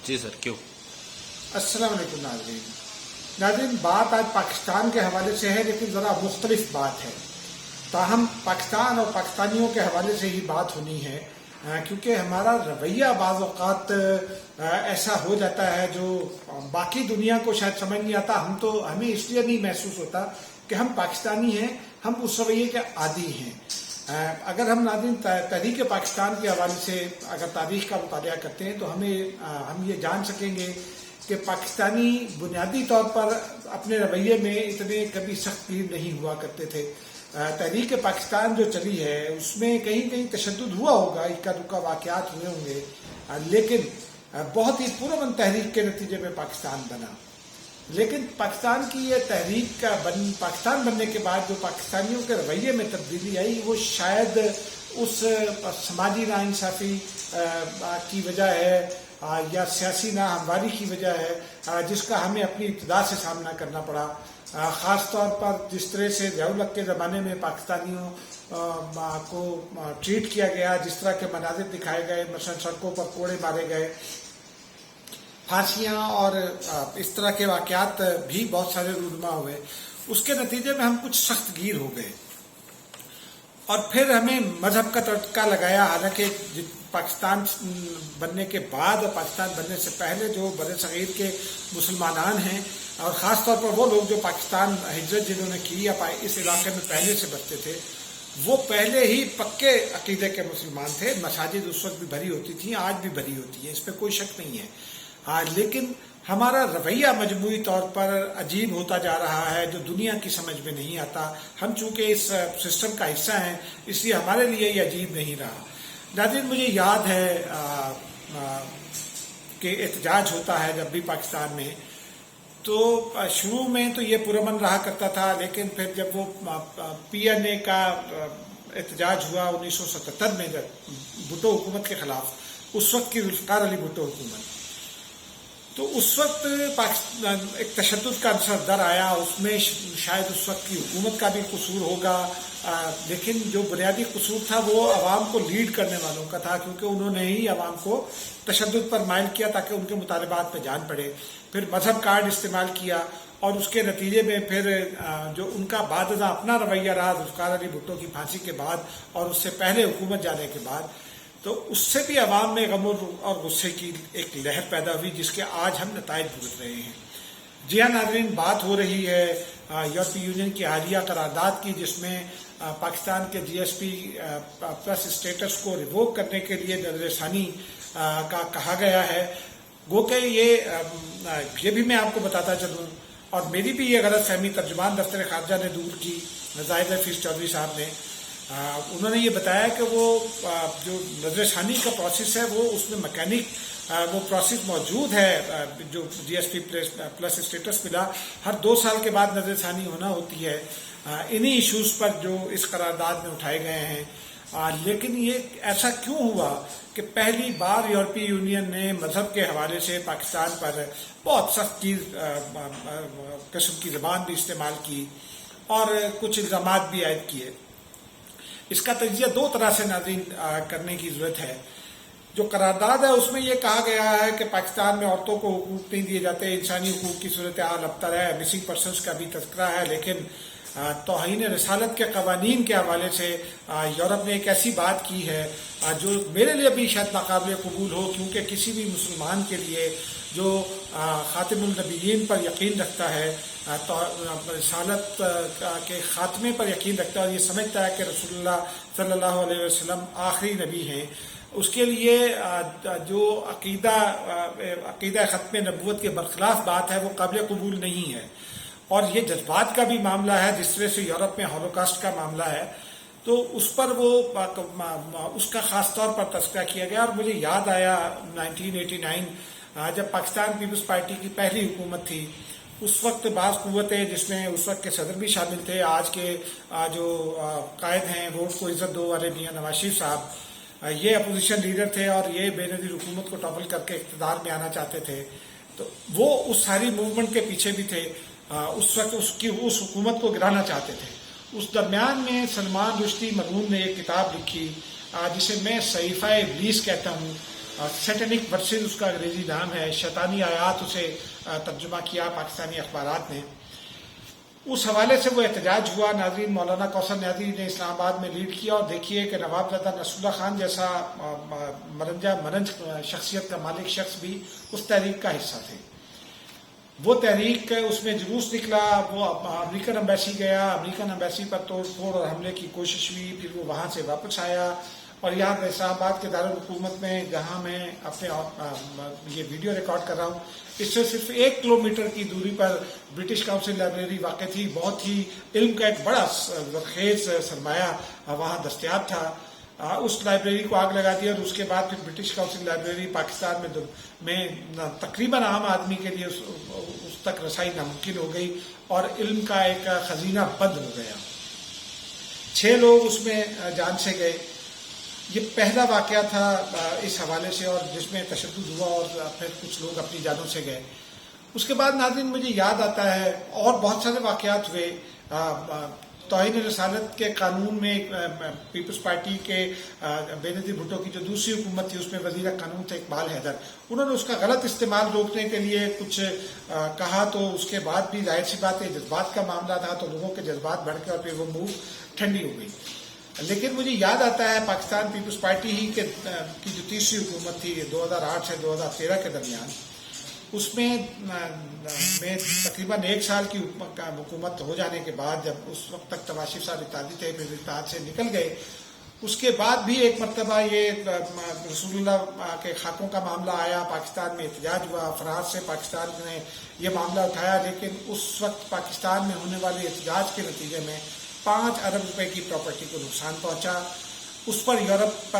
جی سر، کیوں؟ السلام علیکم ناظرین، بات آج پاکستان کے حوالے سے ہے، لیکن ذرا مختلف بات ہے. تاہم پاکستان اور پاکستانیوں کے حوالے سے ہی بات ہونی ہے، کیونکہ ہمارا رویہ بعض اوقات ایسا ہو جاتا ہے جو باقی دنیا کو شاید سمجھ نہیں آتا. ہمیں اس لیے نہیں محسوس ہوتا کہ ہم پاکستانی ہیں، ہم اس رویے کے عادی ہیں. اگر ہم ناظرین تحریک پاکستان کے حوالے سے اگر تاریخ کا مطالعہ کرتے ہیں تو ہم یہ جان سکیں گے کہ پاکستانی بنیادی طور پر اپنے رویے میں اتنے کبھی سخت گیر نہیں ہوا کرتے تھے. تحریک پاکستان جو چلی ہے اس میں کہیں کہیں تشدد ہوا ہوگا، اکا دکا واقعات ہوئے ہوں گے، لیکن بہت ہی پرامن تحریک کے نتیجے میں پاکستان بنا. لیکن پاکستان کی یہ تحریک پاکستان بننے کے بعد جو پاکستانیوں کے رویے میں تبدیلی آئی، وہ شاید اس سماجی ناانصافی کی وجہ ہے یا سیاسی ناہمواری کی وجہ ہے جس کا ہمیں اپنی ابتدا سے سامنا کرنا پڑا. خاص طور پر جس طرح سے ضیاء الحق کے زمانے میں پاکستانیوں کو ٹریٹ کیا گیا، جس طرح کے مناظر دکھائے گئے، مثلا سڑکوں پر کوڑے مارے گئے، پھانسیاں اور اس طرح کے واقعات بھی بہت سارے رونما ہوئے. اس کے نتیجے میں ہم کچھ سخت گیر ہو گئے اور پھر ہمیں مذہب کا تڑکا لگایا. حالانکہ پاکستان بننے کے بعد اور پاکستان بننے سے پہلے جو بر صغیر کے مسلمانان ہیں، اور خاص طور پر وہ لوگ جو پاکستان ہجرت جنہوں نے کی یا اس علاقے میں پہلے سے بستے تھے، وہ پہلے ہی پکے عقیدے کے مسلمان تھے. مساجد اس وقت بھی بھری ہوتی تھیں، آج بھی بھری ہوتی ہیں، اس پہ کوئی شک نہیں ہے. لیکن ہمارا رویہ مجموعی طور پر عجیب ہوتا جا رہا ہے، جو دنیا کی سمجھ میں نہیں آتا. ہم چونکہ اس سسٹم کا حصہ ہیں، اس لیے ہمارے لیے یہ عجیب نہیں رہا. ناظرین، مجھے یاد ہے کہ احتجاج ہوتا ہے جب بھی پاکستان میں، تو شروع میں تو یہ پرامن رہا کرتا تھا، لیکن پھر جب وہ پی این اے کا احتجاج ہوا 1977 میں، جب بھٹو حکومت کے خلاف، اس وقت کی ذوالفقار علی بھٹو حکومت، تو اس وقت پاکستان ایک تشدد کا عنصر در آیا. اس میں شاید اس وقت کی حکومت کا بھی قصور ہوگا، لیکن جو بنیادی قصور تھا وہ عوام کو لیڈ کرنے والوں کا تھا، کیونکہ انہوں نے ہی عوام کو تشدد پر مائل کیا تاکہ ان کے مطالبات پہ جان پڑے. پھر مذہب کارڈ استعمال کیا اور اس کے نتیجے میں پھر جو ان کا بعد ازاں اپنا رویہ رہا ذوالفقار علی بھٹو کی پھانسی کے بعد اور اس سے پہلے حکومت جانے کے بعد، تو اس سے بھی عوام میں غم اور غصے کی ایک لہر پیدا ہوئی، جس کے آج ہم نتائج بھگت رہے ہیں. جی ہاں ناظرین، بات ہو رہی ہے یورپی یونین کی حالیہ قرارداد کی، جس میں پاکستان کے جی ایس پی پلس اسٹیٹس کو ریووک کرنے کے لیے نظر ثانی کا کہا گیا ہے. گو کہ یہ بھی میں آپ کو بتاتا چلوں، اور میری بھی یہ غلط فہمی ترجمان دفتر خارجہ نے دور کی، زاہد حفیظ چودھری صاحب نے. انہوں نے یہ بتایا کہ وہ جو نظر ثانی کا پروسیس ہے، وہ اس میں مکینک وہ پروسیس موجود ہے. جو جی ایس پی پلس اسٹیٹس ملا، ہر 2 سال کے بعد نظر ثانی ہونا ہوتی ہے انہی ایشوز پر جو اس قرارداد میں اٹھائے گئے ہیں. لیکن یہ ایسا کیوں ہوا کہ پہلی بار یورپی یونین نے مذہب کے حوالے سے پاکستان پر بہت سخت قسم کی زبان بھی استعمال کی اور کچھ الزامات بھی عائد کیے؟ اس کا تجزیہ 2 طرح سے ناظرین کرنے کی ضرورت ہے. جو قرارداد ہے اس میں یہ کہا گیا ہے کہ پاکستان میں عورتوں کو حقوق نہیں دیے جاتے، انسانی حقوق کی صورتحال ابتر ہے، مسنگ پرسنس کا بھی تذکرہ ہے. لیکن توہین رسالت کے قوانین کے حوالے سے یورپ نے ایک ایسی بات کی ہے جو میرے لیے بھی شاید ناقابل قبول ہو، کیونکہ کسی بھی مسلمان کے لیے جو خاتم النبیین پر یقین رکھتا ہے، تو رسالت کے خاتمے پر یقین رکھتا ہے اور یہ سمجھتا ہے کہ رسول اللہ صلی اللہ علیہ وسلم آخری نبی ہیں، اس کے لیے جو عقیدہ ختم نبوت کے برخلاف بات ہے وہ قابل قبول نہیں ہے. اور یہ جذبات کا بھی معاملہ ہے، جس طرح سے یورپ میں ہولوکاسٹ کا معاملہ ہے، تو اس پر اس کا خاص طور پر تذکرہ کیا گیا. اور مجھے یاد آیا 1989 جب پاکستان پیپلز پارٹی کی پہلی حکومت تھی، اس وقت بعض قوتیں جس میں اس وقت کے صدر بھی شامل تھے، آج کے جو قائد ہیں ووٹ کو عزت دو والے میاں نواز شریف صاحب، یہ اپوزیشن لیڈر تھے اور یہ بے نظیر حکومت کو ٹاپل کر کے اقتدار میں آنا چاہتے تھے. تو وہ اس ساری موومنٹ کے پیچھے بھی تھے، اس وقت اس حکومت کو گرانا چاہتے تھے. اس درمیان میں سلمان رشدی مرحوم نے ایک کتاب لکھی جسے میں صحیفہ ابلیس کہتا ہوں. سیٹنک ورسز اس کا انگریزی نام ہے، شیطانی آیات اسے ترجمہ کیا پاکستانی اخبارات نے. اس حوالے سے وہ احتجاج ہوا. ناظرین، مولانا کوثر نیازی نے اسلام آباد میں لیڈ کیا، اور دیکھیے کہ نواب زادہ نصر اللہ خان جیسا مرنج شخصیت کا مالک شخص بھی اس تحریک کا حصہ تھے. وہ تحریک، اس میں جلوس نکلا، وہ امریکن امبیسی گیا، امریکن امبیسی پر توڑ پھوڑ اور حملے کی کوشش ہوئی، پھر وہ وہاں سے واپس آیا اور یہاں اسلام آباد کے دارالحکومت میں جہاں میں اپنے یہ ویڈیو ریکارڈ کر رہا ہوں، اس سے صرف 1 کلومیٹر کی دوری پر برٹش کاؤنسل لائبریری واقع تھی. بہت ہی علم کا ایک بڑا زرخیز سرمایہ وہاں دستیاب تھا. اس لائبریری کو آگ لگا دیا، اور اس کے بعد پھر برٹش کاؤنسل لائبریری پاکستان میں تقریباً عام آدمی کے لیے اس تک رسائی ناممکن ہو گئی، اور علم کا ایک خزینہ بند ہو گیا. 6 لوگ اس میں جان سے گئے. یہ پہلا واقعہ تھا اس حوالے سے، اور جس میں تشدد ہوا اور پھر کچھ لوگ اپنی جانوں سے گئے. اس کے بعد ناظرین مجھے یاد آتا ہے اور بہت سارے واقعات ہوئے. توہین رسالت کے قانون میں پیپلز پارٹی کے بینظیر بھٹو کی جو دوسری حکومت تھی، اس میں وزیر قانون تھے اقبال حیدر. انہوں نے اس کا غلط استعمال روکنے کے لیے کچھ کہا، تو اس کے بعد بھی ظاہر سی بات ہے جذبات کا معاملہ تھا، تو لوگوں کے جذبات بڑھ کے اور پھر وہ منہ ٹھنڈی ہو گئی. لیکن مجھے یاد آتا ہے پاکستان پیپلز پارٹی ہی کی جو تیسری حکومت تھی 2008 سے 2013 کے درمیان، اس میں تقریباً 1 سال کی حکومت ہو جانے کے بعد، جب اس وقت تک تواشیف صاحب اتحادی تھے، پھر اتحاد سے نکل گئے، اس کے بعد بھی ایک مرتبہ یہ رسول اللہ کے خاکوں کا معاملہ آیا، پاکستان میں احتجاج ہوا، افراد سے پاکستان نے یہ معاملہ اٹھایا. لیکن اس وقت پاکستان میں ہونے والے احتجاج کے نتیجے میں 5 ارب روپے کی پراپرٹی کو نقصان پہنچا. اس پر یورپ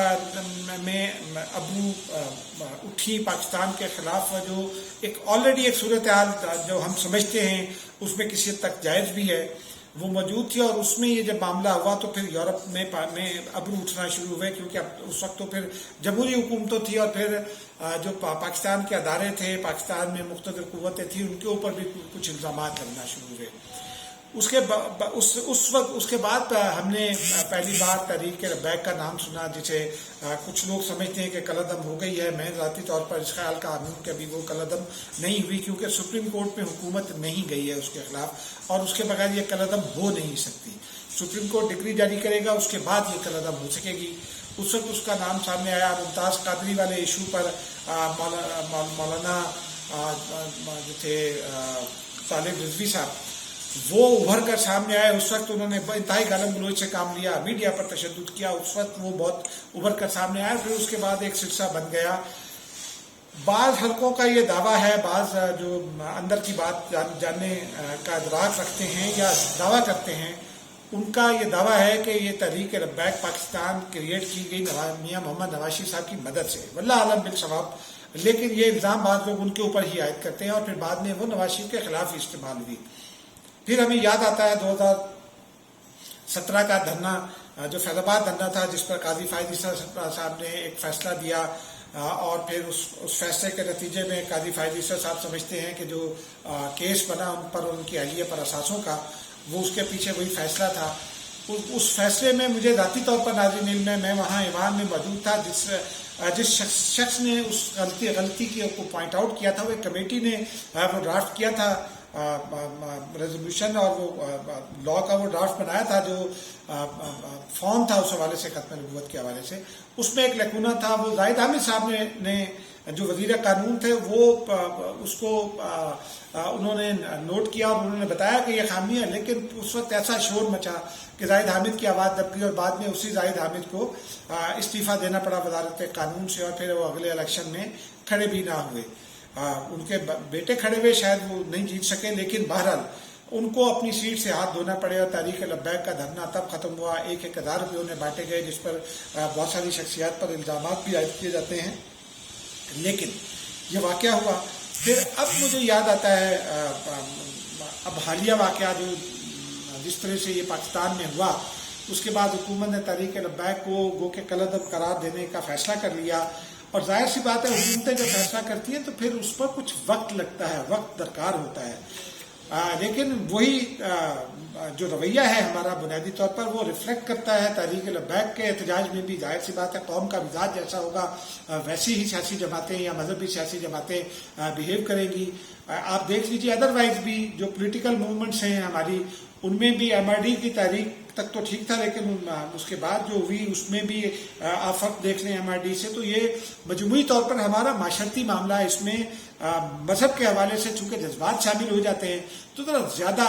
میں ابرو اٹھی پاکستان کے خلاف، جو ایک آلریڈی ایک صورتحال جو ہم سمجھتے ہیں اس میں کسی حد تک جائز بھی ہے، وہ موجود تھی. اور اس میں یہ جب معاملہ ہوا تو پھر یورپ میں ابرو اٹھنا شروع ہوئے، کیونکہ اس وقت تو پھر جمہوری حکومتیں تھی، اور پھر جو پاکستان کے ادارے تھے، پاکستان میں مقتدر قوتیں تھیں، ان کے اوپر بھی کچھ الزامات لگنا شروع ہوئے. اس کے بعد ہم نے پہلی بار تحریک لبیک کا نام سنا، جسے کچھ لوگ سمجھتے ہیں کہ کالعدم ہو گئی ہے. میں ذاتی طور پر اس خیال کا حامل ہوں کہ ابھی وہ کالعدم نہیں ہوئی، کیونکہ سپریم کورٹ میں حکومت نہیں گئی ہے اس کے خلاف، اور اس کے بغیر یہ کالعدم ہو نہیں سکتی. سپریم کورٹ ڈگری جاری کرے گا، اس کے بعد یہ کالعدم ہو سکے گی. اس وقت اس کا نام سامنے آیا. ممتاز قادری والے ایشو پر مولانا جو تھے طالب رضوی صاحب، وہ ابھر کر سامنے آئے. اس وقت انہوں نے انتہائی گالم گلوچ سے کام لیا، میڈیا پر تشدد کیا. اس وقت وہ بہت ابھر کر سامنے آئے. پھر اس کے بعد ایک سلسلہ بن گیا. بعض حلقوں کا یہ دعویٰ ہے، بعض جو اندر کی بات جاننے کا ادراک رکھتے ہیں یا دعویٰ کرتے ہیں، ان کا یہ دعویٰ ہے کہ یہ تحریک لبیک پاکستان کریٹ کی گئی میاں محمد نواز شریف صاحب کی مدد سے. واللہ عالم بالصواب. لیکن یہ الزام بعض لوگ ان کے اوپر ہی عائد کرتے ہیں، اور پھر بعد میں وہ نواز شریف کے خلاف ہی استعمال ہوئی. پھر ہمیں یاد آتا ہے 2017 کا دھرنا، جو فیض آباد دھرنا تھا، جس پر قاضی فائز عیسیٰ صاحب نے ایک فیصلہ دیا، اور پھر اس فیصلے کے نتیجے میں قاضی فائز عیسیٰ صاحب سمجھتے ہیں کہ جو کیس بنا ان پر اور ان کی اہلیہ پر اثاثوں کا، وہ اس کے پیچھے وہی فیصلہ تھا. اس فیصلے میں مجھے ذاتی طور پر ناظرین علم ہے، میں وہاں ایوان میں موجود تھا. جس شخص نے اس غلطی کو پوائنٹ آؤٹ کیا تھا، وہ ایک کمیٹی نے وہ ڈرافٹ کیا تھا ریزولوشن، اور وہ لا کا وہ ڈرافٹ بنایا تھا جو فارم تھا اس حوالے سے، ختم نبوت کے حوالے سے. اس میں ایک لکونہ تھا. وہ زاہد حامد صاحب نے جو وزیر قانون تھے، وہ اس کو انہوں نے نوٹ کیا، اور انہوں نے بتایا کہ یہ خامی ہے. لیکن اس وقت ایسا شور مچا کہ زاہد حامد کی آواز دب گئی، اور بعد میں اسی زاہد حامد کو استعفیٰ دینا پڑا وزارت قانون سے، اور پھر وہ اگلے الیکشن میں کھڑے بھی نہ ہوئے. ان کے بیٹے کھڑے ہوئے، شاید وہ نہیں جیت سکے، لیکن بہرحال ان کو اپنی سیٹ سے ہاتھ دھونا پڑے. اور تحریک لبیک کا دھرنا تب ختم ہوا. 1,000 روپے انہیں بانٹے گئے، جس پر بہت ساری شخصیات پر الزامات بھی عائد کیے جاتے ہیں. لیکن یہ واقعہ ہوا. پھر اب مجھے یاد آتا ہے اب حالیہ واقعہ جو جس طرح سے یہ پاکستان میں ہوا، اس کے بعد حکومت نے تحریک لبیک کو گو کہ کالعدم قرار دینے کا فیصلہ کر لیا. اور ظاہر سی بات ہے، حکومتیں جب فیصلہ کرتی ہیں تو پھر اس پر کچھ وقت لگتا ہے، وقت درکار ہوتا ہے. لیکن وہی جو رویہ ہے ہمارا بنیادی طور پر وہ ریفلیکٹ کرتا ہے تحریک لبیک کے احتجاج میں بھی. ظاہر سی بات ہے قوم کا مزاج جیسا ہوگا ویسی ہی سیاسی جماعتیں یا مذہبی سیاسی جماعتیں بیہیو کریں گی. آپ دیکھ لیجیے ادروائز بھی جو پولیٹیکل موومنٹس ہیں ہماری ان میں بھی ایم آئی ڈی کی تحریک تک تو ٹھیک تھا لیکن اس کے بعد جو ہوئی اس میں بھی آپ فرق دیکھ لیں ایم آئی ڈی سے. تو یہ مجموعی طور پر ہمارا معاشرتی معاملہ ہے. اس میں مذہب کے حوالے سے چونکہ جذبات شامل ہو جاتے ہیں تو ذرا زیادہ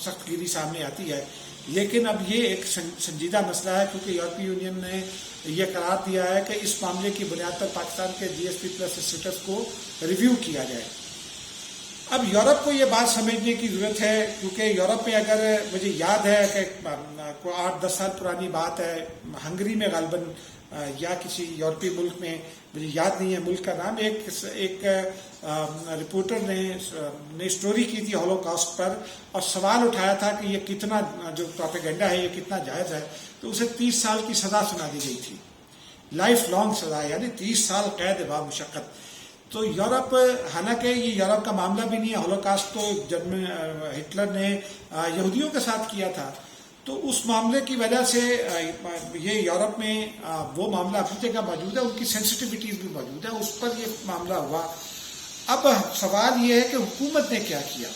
سخت گیری سامنے آتی ہے. لیکن اب یہ ایک سنجیدہ مسئلہ ہے کیونکہ یورپی یونین نے یہ قرار دیا ہے کہ اس معاملے کی بنیاد پر پاکستان کے جی ایس پی پلس اسٹیٹس کو ریویو کیا جائے. اب یورپ کو یہ بات سمجھنے کی ضرورت ہے کیونکہ یورپ میں اگر مجھے یاد ہے کہ 8-10 سال پرانی بات ہے ہنگری میں غالباً یا کسی یورپی ملک میں مجھے یاد نہیں ہے ملک کا نام ایک رپورٹر نے اسٹوری کی تھی ہولوکاسٹ پر اور سوال اٹھایا تھا کہ یہ کتنا جو پروپیگنڈا ہے یہ کتنا جائز ہے. تو اسے 30 سال کی سزا سنا دی گئی تھی لائف لانگ سزا یعنی 30 سال قید با مشقت. تو یورپ حالانکہ یہ یورپ کا معاملہ بھی نہیں ہے ہولوکاسٹ تو جب ہٹلر نے یہودیوں کے ساتھ کیا تھا تو اس معاملے کی وجہ سے یہ یورپ میں وہ معاملہ اپنی جگہ موجود ہے ان کی سینسٹیوٹیز بھی موجود ہے اس پر یہ معاملہ ہوا. اب سوال یہ ہے کہ حکومت نے کیا کیا.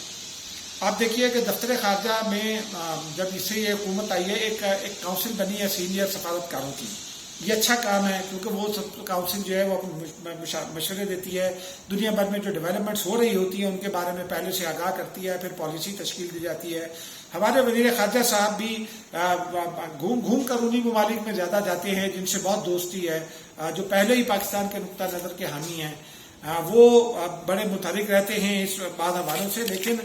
آپ دیکھیے کہ دفتر خارجہ میں جب اس سے یہ حکومت آئی ہے ایک کونسل بنی ہے سینئر سفارتکاروں کی. یہ اچھا کام ہے کیونکہ وہ کاؤنسل جو ہے وہ مشورے دیتی ہے دنیا بھر میں جو ڈیولپمنٹس ہو رہی ہوتی ہیں ان کے بارے میں پہلے سے آگاہ کرتی ہے پھر پالیسی تشکیل دی جاتی ہے. ہمارے وزیر خارجہ صاحب بھی گھوم کر انہی ممالک میں زیادہ جاتے ہیں جن سے بہت دوستی ہے جو پہلے ہی پاکستان کے نقطہ نظر کے حامی ہیں. وہ بڑے متحرک رہتے ہیں اس بعض حوالوں سے. لیکن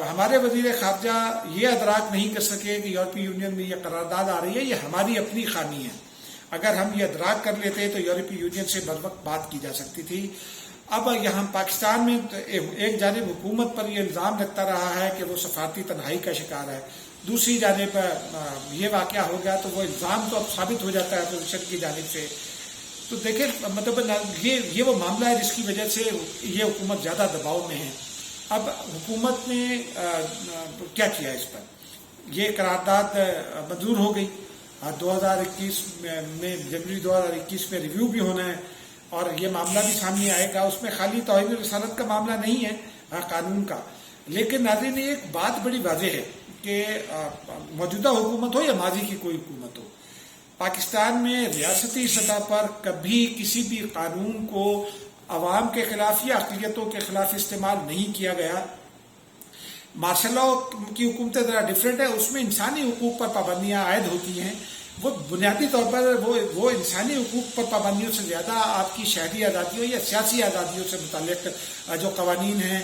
ہمارے وزیر خارجہ یہ ادراک نہیں کر سکے کہ یورپی یونین میں یہ قرارداد آ رہی ہے یہ ہماری اپنی خامی ہے. اگر ہم یہ ادراک کر لیتے تو یورپی یونین سے بر وقت بات کی جا سکتی تھی. اب یہاں پاکستان میں ایک جانب حکومت پر یہ الزام لگتا رہا ہے کہ وہ سفارتی تنہائی کا شکار ہے دوسری جانب یہ واقعہ ہو گیا تو وہ الزام تو اب ثابت ہو جاتا ہے اپوزیشن کی جانب سے. تو دیکھیں مطلب یہ وہ معاملہ ہے جس کی وجہ سے یہ حکومت زیادہ دباؤ میں ہے. اب حکومت نے کیا کیا اس پر یہ قرارداد منظور ہو گئی 2021 میں جنوری 2021 میں ریویو بھی ہونا ہے اور یہ معاملہ بھی سامنے آئے گا. اس میں خالی توہین رسالت کا معاملہ نہیں ہے قانون کا. لیکن ناظرین ایک بات بڑی واضح ہے کہ موجودہ حکومت ہو یا ماضی کی کوئی حکومت ہو پاکستان میں ریاستی سطح پر کبھی کسی بھی قانون کو عوام کے خلاف یا اقلیتوں کے خلاف استعمال نہیں کیا گیا. مارشل لا کی حکومتیں ذرا ڈفرینٹ ہے اس میں انسانی حقوق پر پابندیاں عائد ہوتی ہیں. وہ بنیادی طور پر وہ انسانی حقوق پر پابندیوں سے زیادہ آپ کی شہری آزادیوں یا سیاسی آزادیوں سے متعلق جو قوانین ہیں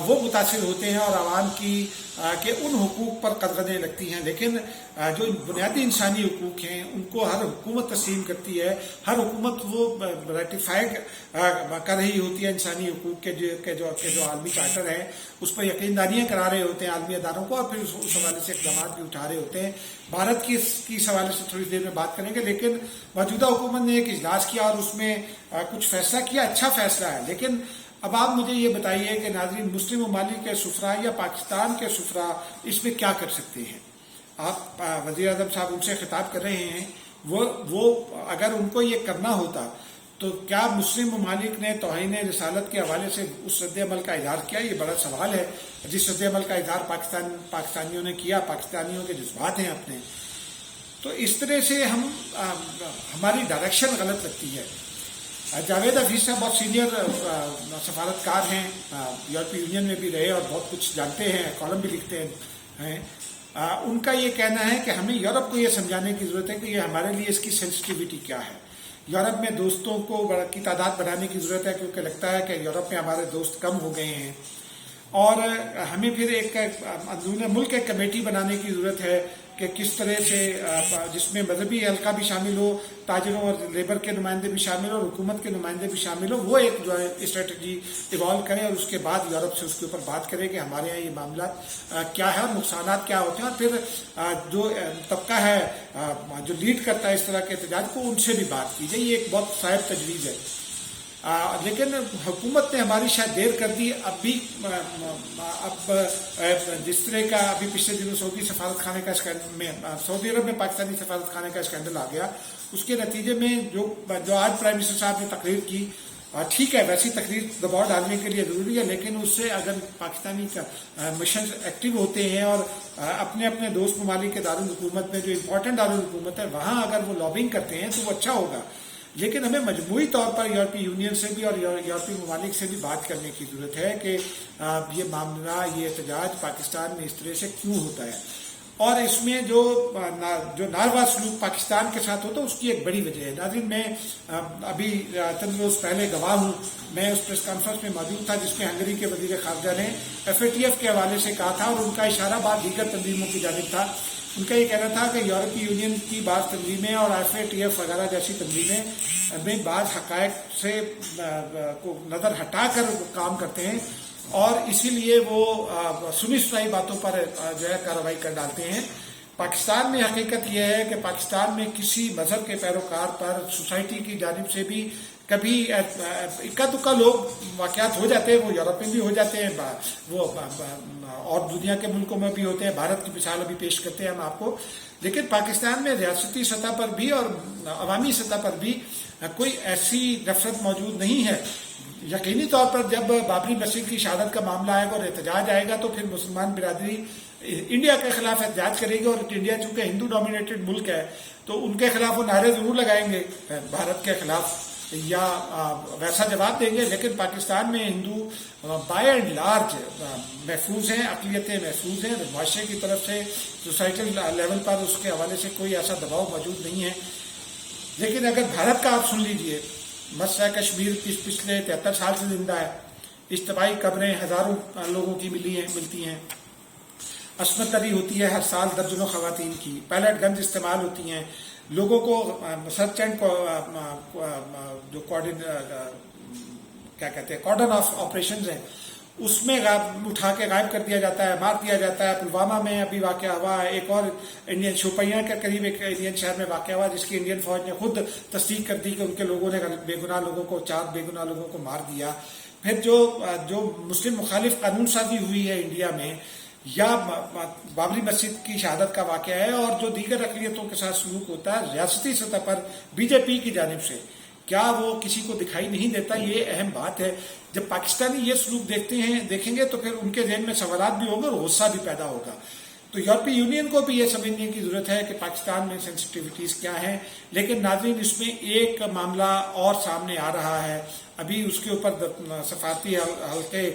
وہ متاثر ہوتے ہیں اور عوام کی کہ ان حقوق پر قدغنیں لگتی ہیں. لیکن جو بنیادی انسانی حقوق ہیں ان کو ہر حکومت تسلیم کرتی ہے. ہر حکومت وہ ریٹیفائی کر رہی ہوتی ہے انسانی حقوق کے جو عالمی چارٹر ہے اس پر یقینداریاں کرا رہے ہوتے ہیں عالمی اداروں کو اور پھر اس حوالے سے اقدامات بھی اٹھا رہے ہوتے ہیں. بھارت کی اس حوالے سے تھوڑی دیر میں بات کریں گے. لیکن موجودہ حکومت نے ایک اجلاس کیا اور اس میں کچھ فیصلہ کیا اچھا فیصلہ ہے. لیکن اب آپ مجھے یہ بتائیے کہ ناظرین مسلم ممالک کے سفراء یا پاکستان کے سفراء اس میں کیا کر سکتے ہیں. آپ وزیر اعظم صاحب ان سے خطاب کر رہے ہیں وہ اگر ان کو یہ کرنا ہوتا تو کیا مسلم ممالک نے توہین رسالت کے حوالے سے اس رد عمل کا اظہار کیا. یہ بڑا سوال ہے جس رد عمل کا اظہار پاکستانیوں نے کیا. پاکستانیوں کے جذبات ہیں اپنے. تو اس طرح سے ہماری ڈائریکشن غلط لگتی ہے. جاوید حفیظ صاحب بہت سینئر سفارتکار ہیں یورپی یونین میں بھی رہے اور بہت کچھ جانتے ہیں کالم بھی لکھتے ہیں. ان کا یہ کہنا ہے کہ ہمیں یورپ کو یہ سمجھانے کی ضرورت ہے کہ یہ ہمارے لیے اس کی سینسٹیوٹی کیا ہے. یورپ میں دوستوں کی تعداد بڑھانے کی ضرورت ہے کیونکہ لگتا ہے کہ یورپ میں ہمارے دوست کم ہو گئے ہیں اور ہمیں پھر ایک اندرون ملک ایک کمیٹی بنانے کی ضرورت ہے کہ کس طرح سے جس میں مذہبی حلقہ بھی شامل ہو تاجروں اور لیبر کے نمائندے بھی شامل ہو اور حکومت کے نمائندے بھی شامل ہو. وہ ایک جو ہے اسٹریٹجی ایوالو کریں اور اس کے بعد یورپ سے اس کے اوپر بات کریں کہ ہمارے یہاں یہ معاملات کیا ہے اور نقصانات کیا ہوتے ہیں اور پھر جو طبقہ ہے جو لیڈ کرتا ہے اس طرح کے احتجاج کو ان سے بھی بات کی جائے. یہ ایک بہت صائب تجویز ہے. لیکن حکومت نے ہماری شاید دیر کر دی. اب بھی اب جس طرح کا ابھی پچھلے دنوں سعودی عرب میں پاکستانی سفارت خانے کا اسکینڈل آ گیا, اس کے نتیجے میں جو آج پرائم منسٹر صاحب نے تقریر کی, ٹھیک ہے ویسی تقریر دباؤ ڈالنے کے لیے ضروری ہے, لیکن اس سے اگر پاکستانی مشن ایکٹیو ہوتے ہیں اور اپنے اپنے دوست ممالک کے دارالحکومت میں جو امپورٹنٹ دارالحکومت ہے وہاں اگر وہ لابنگ کرتے ہیں تو وہ اچھا ہوگا. لیکن ہمیں مجموعی طور پر یورپی یونین سے بھی اور یورپی ممالک سے بھی بات کرنے کی ضرورت ہے کہ یہ معاملہ, یہ احتجاج پاکستان میں اس طرح سے کیوں ہوتا ہے, اور اس میں جو ناروا سلوک پاکستان کے ساتھ ہوتا ہے اس کی ایک بڑی وجہ ہے. ناظرین, میں ابھی چند روز پہلے گواہ ہوں, میں اس پریس کانفرنس میں موجود تھا جس میں ہنگری کے وزیر خارجہ نے FATF کے حوالے سے کہا تھا, اور ان کا اشارہ بعض دیگر تنظیموں کی جانب تھا. ان کا یہ کہنا تھا کہ یورپی یونین کی بعض تنظیمیں اور FATF وغیرہ جیسی تنظیمیں میں بعض حقائق سے کو نظر ہٹا کر کام کرتے ہیں, اور اسی لیے وہ سنی سنائی باتوں پر جو ہے کارروائی کر ڈالتے ہیں. پاکستان میں حقیقت یہ ہے کہ پاکستان میں کسی مذہب کے پیروکار پر سوسائٹی کی جانب سے بھی کبھی اکا دکا لوگ واقعات ہو جاتے ہیں, وہ یورپ میں بھی ہو جاتے ہیں, وہ اور دنیا کے ملکوں میں بھی ہوتے ہیں. بھارت کی مثال ابھی پیش کرتے ہیں ہم آپ کو. لیکن پاکستان میں ریاستی سطح پر بھی اور عوامی سطح پر بھی کوئی ایسی نفرت موجود نہیں ہے. یقینی طور پر جب بابری مسجد کی شہادت کا معاملہ آئے گا اور احتجاج آئے گا تو پھر مسلمان برادری انڈیا کے خلاف احتجاج کرے گی, اور انڈیا چونکہ ہندو ڈومینیٹڈ ملک ہے تو ان کے خلاف وہ نعرے ضرور لگائیں گے بھارت کے خلاف یا ویسا جواب دیں گے. لیکن پاکستان میں ہندو بائی اینڈ لارج محفوظ ہیں, اقلیتیں محفوظ ہیں. معاشرے کی طرف سے سوسائٹل لیول پر اس کے حوالے سے کوئی ایسا دباؤ موجود نہیں ہے. لیکن اگر بھارت کا آپ سن لیجئے, مسئلہ کشمیر پچھلے 73 سال سے زندہ ہے. اجتماعی قبریں ہزاروں لوگوں کی ملتی ہیں, عصمت دری ہوتی ہے ہر سال درجنوں خواتین کی, پیلٹ گنز استعمال ہوتی ہیں, لوگوں کو سرچ اینڈ جو کیا کہتے ہیں کارڈن آف آپریشنز ہیں اس میں اٹھا کے غائب کر دیا جاتا ہے, مار دیا جاتا ہے. پلوامہ میں ابھی واقعہ ہوا ہے, ایک اور انڈین شوپیاں کے قریب ایک انڈین شہر میں واقعہ ہوا جس کی انڈین فوج نے خود تصدیق کر دی کہ ان کے لوگوں نے بے گناہ لوگوں کو 4 بے گناہ لوگوں کو مار دیا. پھر جو مسلم مخالف قانون سازی ہوئی ہے انڈیا میں, یا بابری مسجد کی شہادت کا واقعہ ہے, اور جو دیگر اقلیتوں کے ساتھ سلوک ہوتا ہے ریاستی سطح پر BJP کی جانب سے, کیا وہ کسی کو دکھائی نہیں دیتا؟ یہ اہم بات ہے. جب پاکستانی یہ سلوک دیکھیں گے تو پھر ان کے ذہن میں سوالات بھی ہوں گے اور غصہ بھی پیدا ہوگا. تو یورپی یونین کو بھی یہ سمجھنے کی ضرورت ہے کہ پاکستان میں سینسٹیوٹیز کیا ہیں. لیکن ناظرین, اس میں ایک معاملہ اور سامنے آ رہا ہے, ابھی اس کے اوپر سفارتی حلقے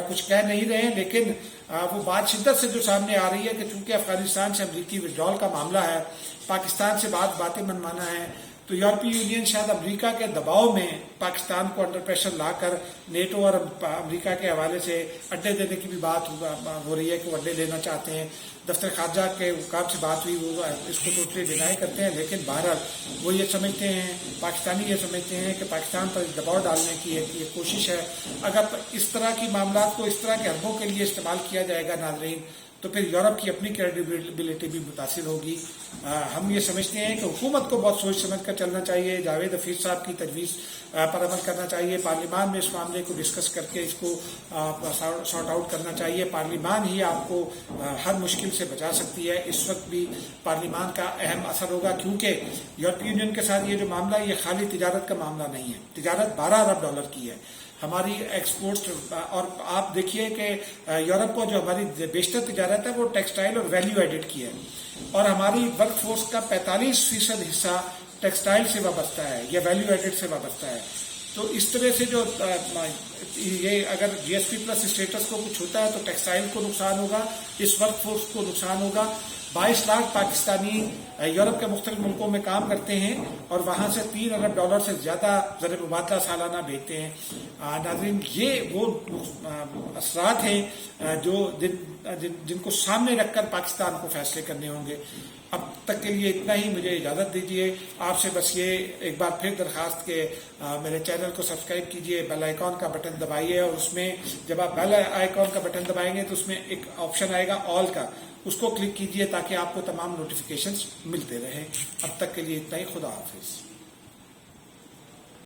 کچھ کہہ نہیں رہے ہیں, لیکن وہ بات شدت سے جو سامنے آ رہی ہے کہ چونکہ افغانستان سے امریکی ودرال کا معاملہ ہے, پاکستان سے باتیں منوانا ہے, تو یورپی یونین شاید امریکہ کے دباؤ میں پاکستان کو انڈر پریشر لا کر نیٹو اور امریکہ کے حوالے سے اڈے دینے کی بھی بات ہو رہی ہے کہ وہ اڈے لینا چاہتے ہیں. دفتر خارجہ کے حکام سے بات ہوئی, وہ اس کو ٹوٹلی ڈینائی کرتے ہیں. لیکن بہرحال وہ یہ سمجھتے ہیں, پاکستانی یہ سمجھتے ہیں کہ پاکستان پر دباؤ ڈالنے کی ایک کوشش ہے. اگر اس طرح کی معاملات کو اس طرح کے حربوں کے لیے استعمال کیا جائے گا ناظرین, تو پھر یورپ کی اپنی کریڈیبلٹی بھی متاثر ہوگی. ہم یہ سمجھتے ہیں کہ حکومت کو بہت سوچ سمجھ کر چلنا چاہیے, جاوید حفیظ صاحب کی تجویز پر عمل کرنا چاہیے, پارلیمان میں اس معاملے کو ڈسکس کر کے اس کو سارٹ آؤٹ کرنا چاہیے. پارلیمان ہی آپ کو ہر مشکل سے بچا سکتی ہے. اس وقت بھی پارلیمان کا اہم اثر ہوگا, کیونکہ یورپی یونین کے ساتھ یہ جو معاملہ یہ خالی تجارت کا معاملہ نہیں ہے. تجارت $12 ارب کی ہے ہماری ایکسپورٹس, اور آپ دیکھیے کہ یورپ کو جو ہماری بیشتر تجارت ہے وہ ٹیکسٹائل اور ویلیو ایڈڈ کی ہے, اور ہماری ورک فورس کا 45% حصہ ٹیکسٹائل سے وابستہ ہے یا ویلیو ایڈڈ سے وابستہ ہے. تو اس طرح سے جو یہ اگر GSP+ اسٹیٹس کو کچھ ہوتا ہے تو ٹیکسٹائل کو نقصان ہوگا, اس ورک فورس کو نقصان ہوگا. 22 لاکھ پاکستانی یورپ کے مختلف ملکوں میں کام کرتے ہیں اور وہاں سے $3 ارب سے زیادہ زر مبادلہ سالانہ بھیجتے ہیں. ناظرین, یہ وہ اثرات ہیں جو جن کو سامنے رکھ کر پاکستان کو فیصلے کرنے ہوں گے. اب تک کے لیے اتنا ہی, مجھے اجازت دیجیے. آپ سے بس یہ ایک بار پھر درخواست کہ میرے چینل کو سبسکرائب کیجیے, بیل آئیکن کا بٹن دبائیے, اور اس میں جب آپ بیل آئیکن کا بٹن دبائیں گے تو اس میں ایک آپشن آئے گا آل کا, اس کو کلک کیجیے تاکہ آپ کو تمام نوٹیفیکیشنز ملتے رہیں. اب تک کے لیے اتنا ہی, خدا حافظ.